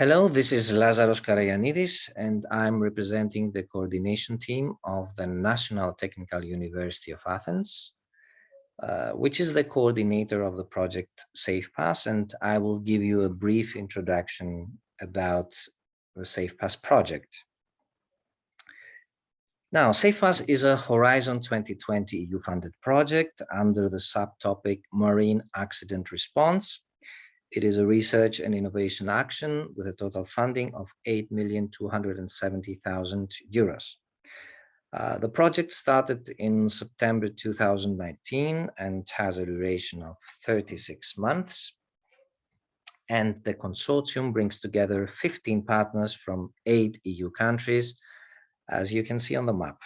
Hello, this is Lazaros Karayanidis, and I'm representing the coordination team of the National Technical University of Athens, which is the coordinator of the project SafePASS, and I will give you a brief introduction about the SafePASS project. Now, SafePASS is a Horizon 2020 EU-funded project under the subtopic Marine Accident Response. It is a research and innovation action with a total funding of €8,270,000. The project started in September 2019 and has a duration of 36 months. And the consortium brings together 15 partners from 8 EU countries, as you can see on the map.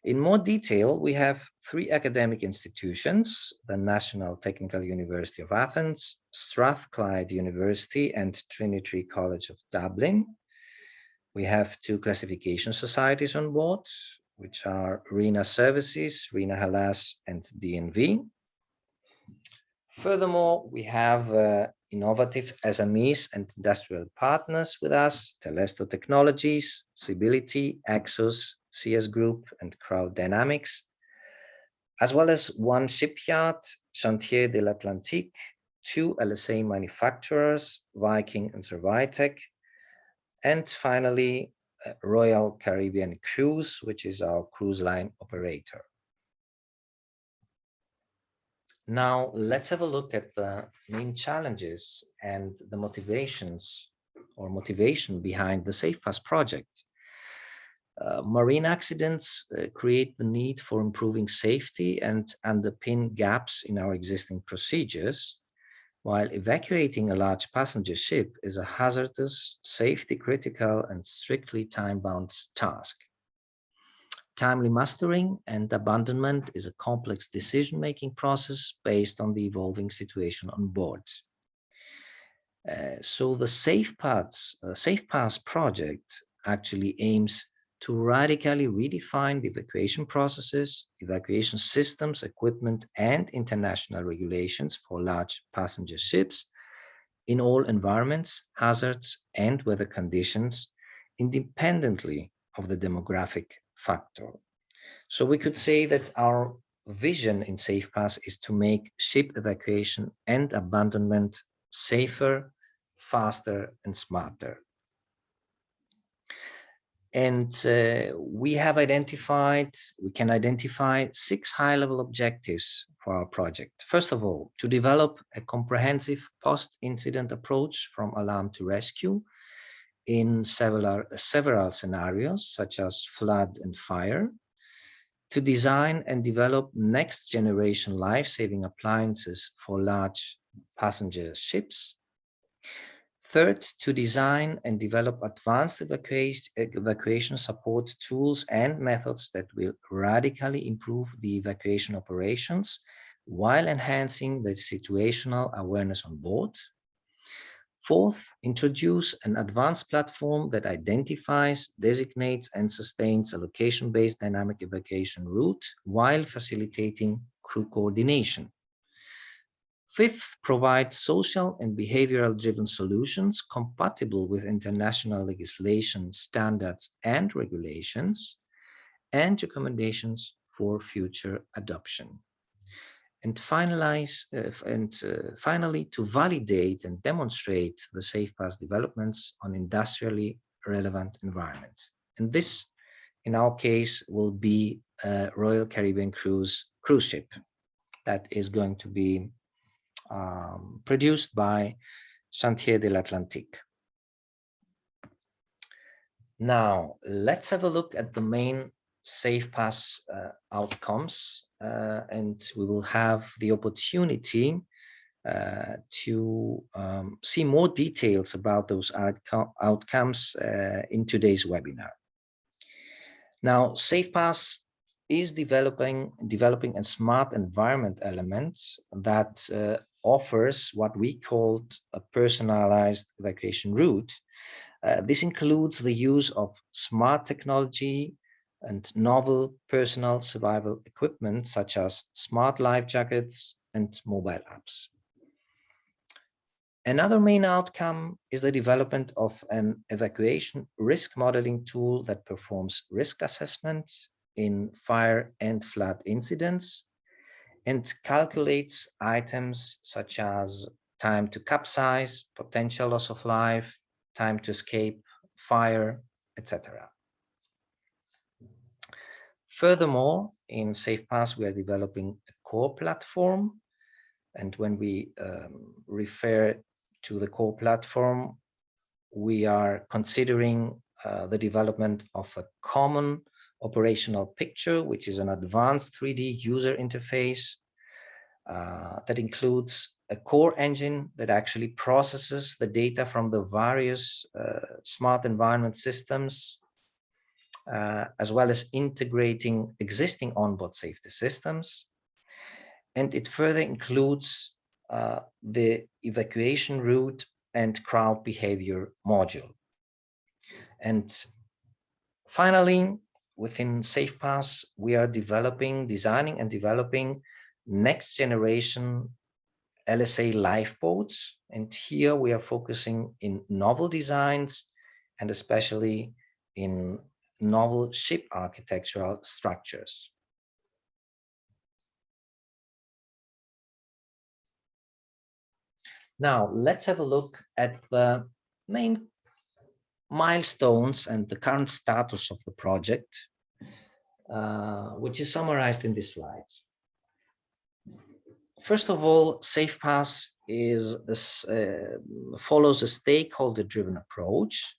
In more detail, we have 3 academic institutions, the National Technical University of Athens, Strathclyde University, and Trinity College of Dublin. We have 2 classification societies on board, which are RENA Services, RENA Hellas, and DNV. Furthermore, we have innovative SMEs and industrial partners with us, Telesto Technologies, Cibility, Exos, CS Group, and Crowd Dynamics, as well as 1 shipyard, Chantier de l'Atlantique, 2 LSA manufacturers, Viking and Servitec, and finally, Royal Caribbean Cruise, which is our cruise line operator. Now, let's have a look at the main challenges and the motivation behind the SafePASS project. Marine accidents create the need for improving safety and underpin gaps in our existing procedures, while evacuating a large passenger ship is a hazardous, safety-critical, and strictly time-bound task. Timely mastering and abandonment is a complex decision-making process based on the evolving situation on board. So the SafePASS project actually aims to radically redefine the evacuation processes, evacuation systems, equipment, and international regulations for large passenger ships in all environments, hazards, and weather conditions, independently of the demographic factor. So we could say that our vision in SafePASS is to make ship evacuation and abandonment safer, faster, and smarter. And we can identify 6 high-level objectives for our project. First of all, to develop a comprehensive post-incident approach from alarm to rescue in several scenarios, such as flood and fire, to design and develop next-generation life-saving appliances for large passenger ships. Third, to design and develop advanced evacuation support tools and methods that will radically improve the evacuation operations while enhancing the situational awareness on board. Fourth, introduce an advanced platform that identifies, designates, and sustains a location-based dynamic evacuation route while facilitating crew coordination. Fifth, provide social and behavioral-driven solutions compatible with international legislation, standards, and regulations, and recommendations for future adoption. And finally, to validate and demonstrate the SafePASS developments on industrially relevant environments. And this, in our case, will be a Royal Caribbean cruise ship that is going to be produced by Chantier de l'Atlantique. Now, let's have a look at the main SafePASS outcomes, and we will have the opportunity to see more details about those outcomes in today's webinar. Now, SafePASS is developing a smart environment element that offers what we called a personalized evacuation route. This includes the use of smart technology and novel personal survival equipment such as smart life jackets and mobile apps. Another main outcome is the development of an evacuation risk modeling tool that performs risk assessment in fire and flood incidents and calculates items such as time to capsize, potential loss of life, time to escape, fire, etc. Furthermore, in SafePASS, we are developing a core platform. And when we refer to the core platform, we are considering the development of a common operational picture, which is an advanced 3D user interface that includes a core engine that actually processes the data from the various smart environment systems, as well as integrating existing onboard safety systems. And it further includes the evacuation route and crowd behavior module. And finally, within SafePASS, we are designing and developing next generation LSA lifeboats. And here we are focusing in novel designs and especially in novel ship architectural structures. Now, let's have a look at the main milestones and the current status of the project, which is summarized in this slide. First of all, SafePASS follows a stakeholder-driven approach.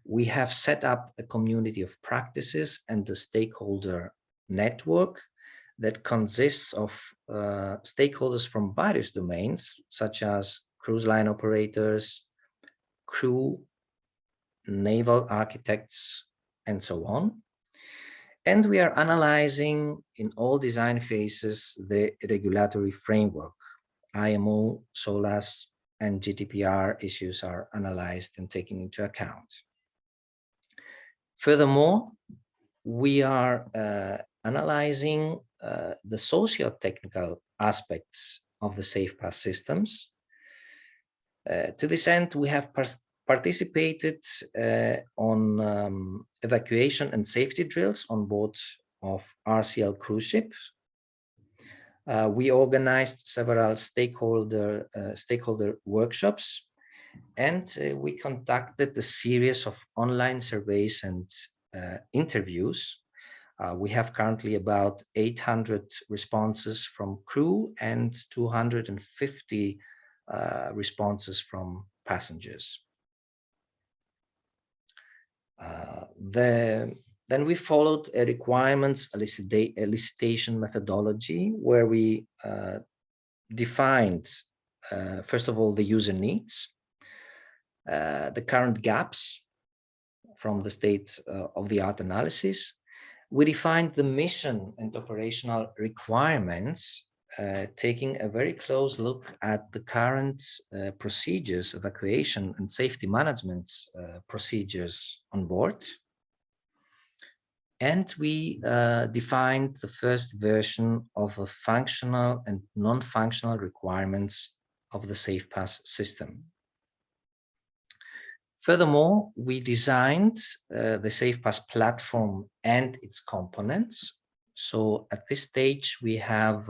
We have set up a community of practices and a stakeholder network that consists of stakeholders from various domains, such as cruise line operators, crew, naval architects, and so on. And we are analyzing in all design phases the regulatory framework. IMO, SOLAS, and GDPR issues are analyzed and taken into account. Furthermore, we are analyzing the socio-technical aspects of the SafePASS systems. To this end, we have participated on evacuation and safety drills on board of RCL cruise ships. We organized several stakeholder workshops, and we conducted a series of online surveys and interviews. We have currently about 800 responses from crew and 250 responses from passengers. Then we followed a requirements elicitation methodology where we defined, first of all, the user needs, the current gaps from the state-of-the-art analysis. We defined the mission and operational requirements, taking a very close look at the current procedures, evacuation and safety management procedures on board. And we defined the first version of the functional and non-functional requirements of the SafePASS system. Furthermore, we designed the SafePASS platform and its components. So at this stage, we have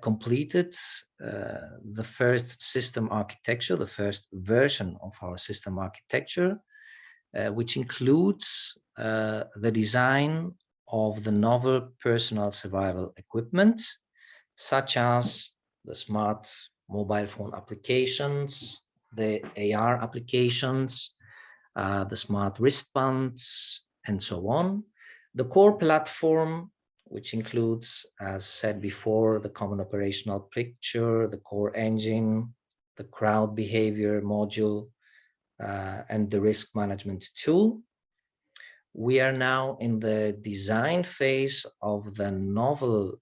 completed the first system architecture, the first version of our system architecture, which includes the design of the novel personal survival equipment, such as the smart mobile phone applications, the AR applications, the smart wristbands, and so on. The core platform, which includes, as said before, the common operational picture, the core engine, the crowd behavior module, and the risk management tool. We are now in the design phase of the novel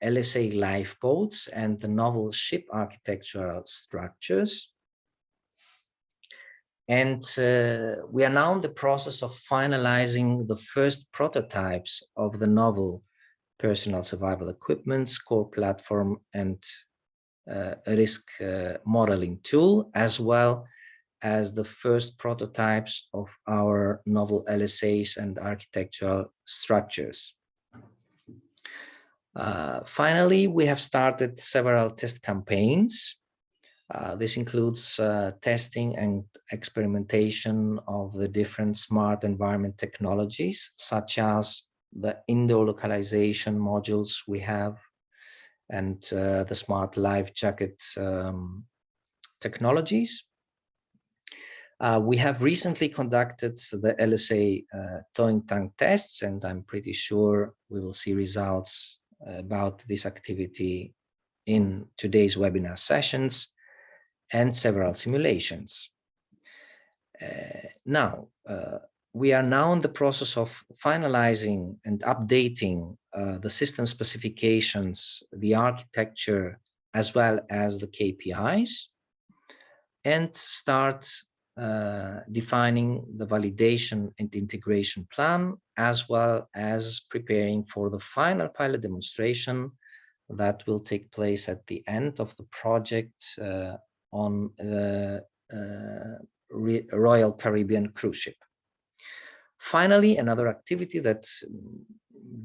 LSA lifeboats and the novel ship architectural structures. And we are now in the process of finalizing the first prototypes of the novel personal survival equipment, core platform, and a risk modeling tool, as well as the first prototypes of our novel LSAs and architectural structures. Finally, we have started several test campaigns. This includes testing and experimentation of the different smart environment technologies, such as the indoor localization modules we have, and the smart life jacket technologies. We have recently conducted the LSA towing tank tests, and I'm pretty sure we will see results about this activity in today's webinar sessions and several simulations. We are now in the process of finalizing and updating the system specifications, the architecture, as well as the KPIs, and start defining the validation and integration plan, as well as preparing for the final pilot demonstration that will take place at the end of the project on the Royal Caribbean cruise ship. Finally, another activity that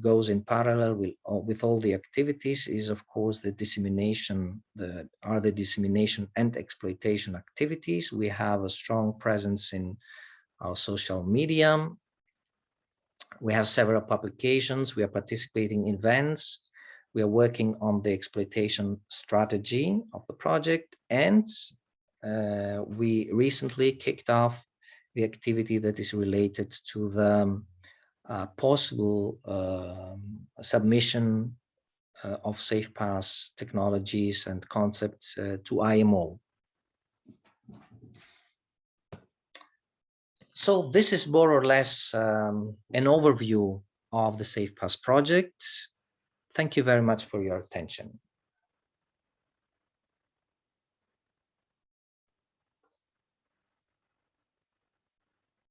goes in parallel with all the activities is, of course, the dissemination, the dissemination and exploitation activities. We have a strong presence in our social media. We have several publications. We are participating in events. We are working on the exploitation strategy of the project, and we recently kicked off the activity that is related to the possible submission of SafePASS technologies and concepts to IMO. So this is more or less an overview of the SafePASS project. Thank you very much for your attention.